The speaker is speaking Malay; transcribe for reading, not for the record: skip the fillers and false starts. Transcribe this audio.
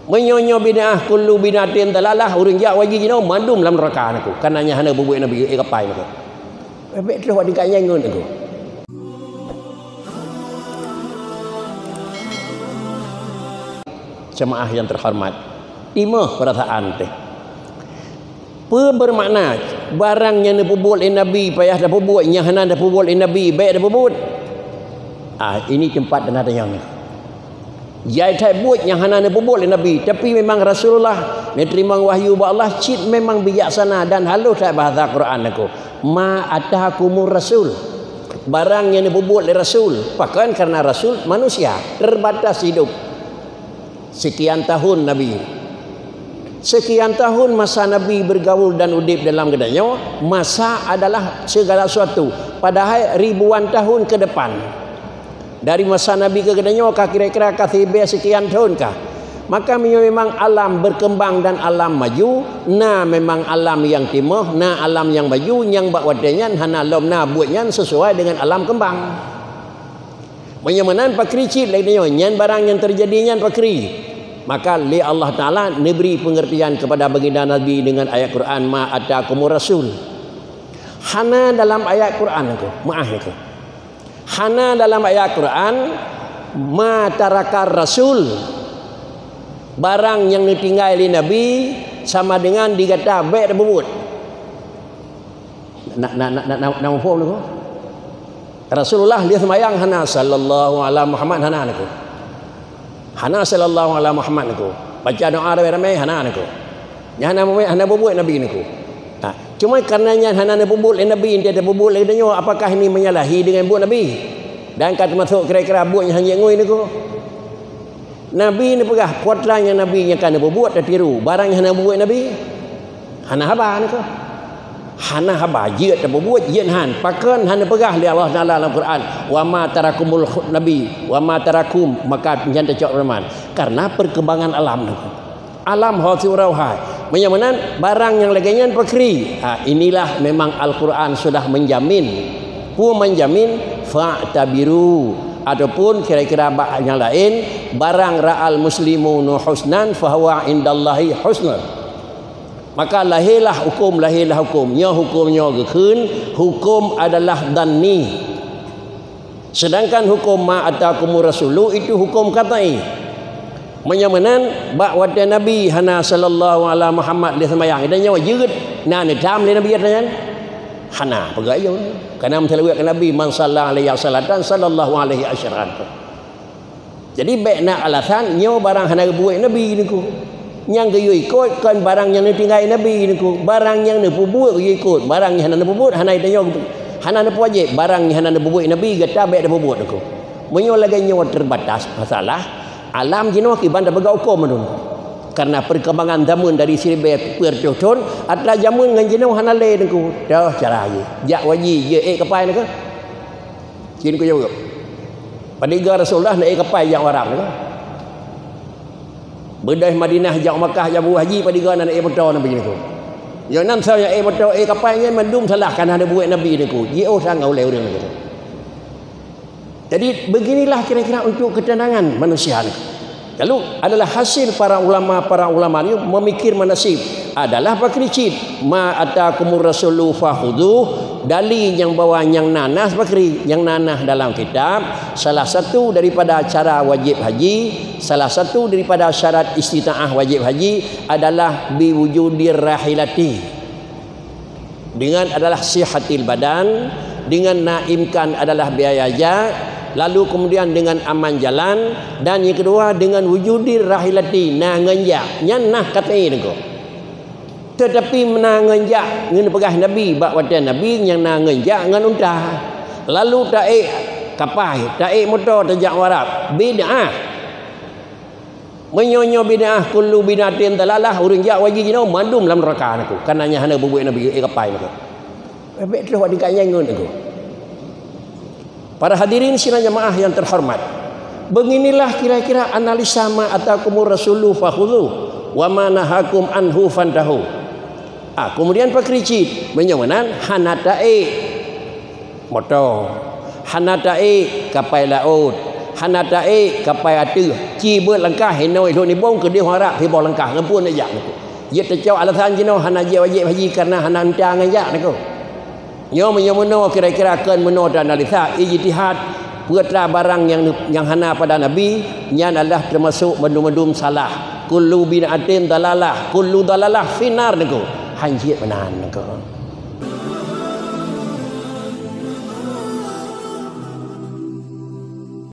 Menyonyo bid'ah kullu bid'atin dalalah urang jak wajib jino mandum dalam neraka aku. Kananya hana bubuik Nabi kapai aku. Bebek terus wadi kaya ngun aku. Jemaah yang terhormat, 5 perasaan teh. Bermakna barang yang dibuat oleh Nabi payah dah buat, yang hana dah buat oleh Nabi baik dah buat. Ini tempat dan ada yang ni. Jai tak buat yang hana dah buat oleh Nabi, tapi memang Rasulullah ni terima wahyu ba Allah cit memang bijaksana dan halus tak bahasa Quran aku. Ma atakumur rasul. Barang yang dibuat oleh Rasul, bahkan karena Rasul manusia terbatas hidup. Sekian tahun Nabi, sekian tahun masa Nabi bergaul dan udip dalam gedanya, masa adalah segala sesuatu. Padahal ribuan tahun ke depan dari masa Nabi ke gedanya, kira-kira katibah sekian tahun kah? Maka memang alam berkembang dan alam maju. Nah memang alam yang timah, nah alam yang maju, yang bak wadanya hana lom nah buatnya sesuai dengan alam kembang. Menyamanan pakri cip lagi nyan barang yang terjadinya pakri. Maka li Allah Taala neberi pengertian kepada baginda Nabi dengan ayat Quran ma atakumur rasul. Hana dalam ayat Quran aku, maaf aku. Hana dalam ayat Quran ma tarakar rasul. Barang yang ditinggal oleh Nabi sama dengan dikata baik dah buat. Nak faham aku? Rasulullah dia sembahyang hana sallallahu alaihi Muhammad hana aku. Hana sallallahu alaihi Muhammad aku. Baca doa ramai-ramai hana aku. Yang hana buat Nabi aku. Cuma karenanya hana buat Nabi dia ada buat lagi dia apakah ini menyalahi dengan buat Nabi? Dan kata masuk kira-kira buatnya hanya ngoi aku. Nabi ni pegah putra yang Nabi yang kan buat tak tiru. Barang yang hana buat Nabi hana haba ni ko. Hana haba je tak buat yen han. Pakan hana pegah li Allah Taala dalam Quran. Wa ma tarakumul nabi wa ma tarakum maka nyanda cok raman. Karena perkembangan alam tu. Alam hasurauha. Menyamanan barang yang laginya pakri. Inilah memang Al-Quran sudah menjamin. Pu menjamin fa'tabiru. Adapun kira-kira yang lain barang ra'al muslimunu husnan fahuwa indallahi husnun. Maka lahirlah hukum nya hukumnya gekun hukum adalah dhanni. Sedangkan hukum ma atakumur rasulu itu hukum katai. Menyamanan bak wada Nabi hana sallallahu alaihi Muhammad dia sembahyang dia nyawa jeut nah ni tam dia Nabi katanya hana pegayun karena mentelawat ke Nabi man sallallahu alaihi salatan sallallahu alaihi asyran. Jadi baik nak alasan nyo barang hana buat Nabi niku yang gayu ikut kan barang yang ditinggal Nabi niku barang yang nak buat gayu ikut barang yang hana buat hana dia hana wajib barang yang hana buat Nabi gata baik dah buat niku menyo lagi nyo terbatas masalah alam jino ki banda begau hukum tu karena perkembangan zaman dari seribu pertuton adalah zaman dengan jino hanale niku dah cara je jak waji je kapai niku cin ku jawab padiga Rasulullah nak kapai jak Arab niku bedah Madinah jak Makkah jak haji padiga nak betul nabi niku yang nan saya betul kapai nya mendum salah kan ada buat nabi niku ye sang oleh orang niku. Jadi beginilah kira-kira untuk ketenangan manusia ni. Lalu adalah hasil para ulama ni memikir manasib adalah pakricit ma atakumur rasulu fakhudhu dalil yang bawa yang nanas pakri yang nanah dalam kitab salah satu daripada cara wajib haji salah satu daripada syarat istita'ah wajib haji adalah biwujudir rahilati dengan adalah sihatil badan dengan naimkan adalah biaya lalu kemudian dengan aman jalan dan yang kedua dengan wujudir rahilati nah ngenjak nyanah kata ini ko tetapi menangenjak ngen pegah Nabi bak watan Nabi yang nah ngenjak ngan unta lalu taik kapai taik motor tajak warap bid'ah menyonyo bid'ah kullu bid'atin dalalah urang jak wajib jino mandum dalam neraka aku kananya hana bubuik Nabi kapai aku bebek terus wadi kaya ngun aku. Para hadirin sidang jemaah yang terhormat, beginilah kira-kira analisa ma atakumur rasulu fakhudhu wa ma nahakum anhu fantahu. Kemudian pakricit menyamanan hanatae motor, hanatae kapal laut, hana tae kapai atu chi beut langkah henoi lo ni bong ke dia harap pi bong langkah ngepun aja niku ye tecau alasan jino hana je wajib haji karena hana entang aja niku nyo menyo kira-kira keun meno dan analisa ijtihad putra barang yang hana pada nabi nyan adalah termasuk mendum-mendum salah kullu bid'atin dalalah kullu dalalah finar niku hanjit menan niku